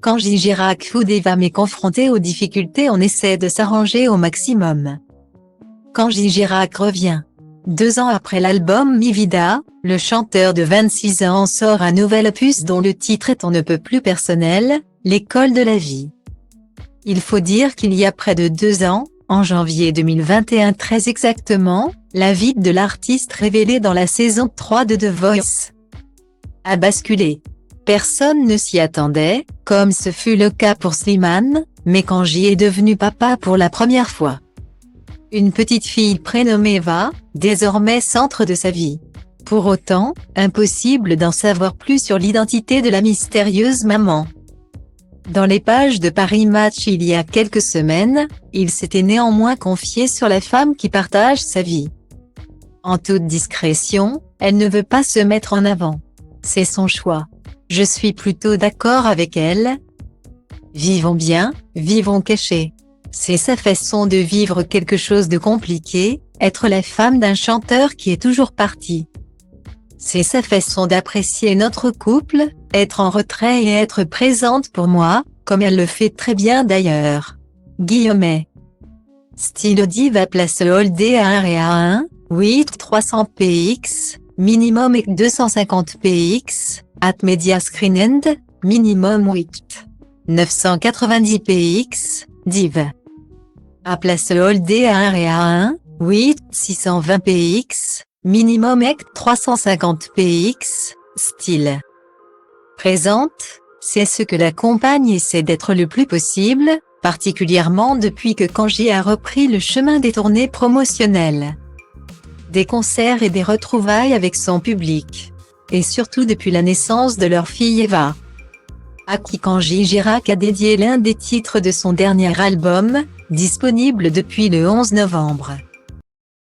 Quand Girac Food Eva m'est confronté aux difficultés, on essaie de s'arranger au maximum. Quand Girac revient. 2 ans après l'album Mi Vida, le chanteur de 26 ans sort un nouvel opus dont le titre est on ne peut plus personnel, L'école de la vie. Il faut dire qu'il y a près de 2 ans, en janvier 2021 très exactement, la vie de l'artiste révélée dans la saison 3 de The Voice a basculé. Personne ne s'y attendait, comme ce fut le cas pour Slimane, mais Kanji est devenu papa pour la première fois. Une petite fille prénommée Eva, désormais centre de sa vie. Pour autant, impossible d'en savoir plus sur l'identité de la mystérieuse maman. Dans les pages de Paris Match il y a quelques semaines, il s'était néanmoins confié sur la femme qui partage sa vie. En toute discrétion, elle ne veut pas se mettre en avant. C'est son choix. Je suis plutôt d'accord avec elle. Vivons bien, vivons cachés. C'est sa façon de vivre quelque chose de compliqué, être la femme d'un chanteur qui est toujours parti. C'est sa façon d'apprécier notre couple, être en retrait et être présente pour moi, comme elle le fait très bien d'ailleurs. Guillaumet. Style Diva place Holdé à 1 et à 1, 8 300 px, minimum et 250 px, at Media Screen End, minimum 8. 990 px, div. A place Holdé à 1 et à 1, 8 620 px, minimum et 350 px, style. Présente, c'est ce que la compagne essaie d'être le plus possible, particulièrement depuis que Kanji a repris le chemin des tournées promotionnelles, des concerts et des retrouvailles avec son public. Et surtout depuis la naissance de leur fille Eva, à qui Kanji Girac a dédié l'un des titres de son dernier album, disponible depuis le 11 novembre.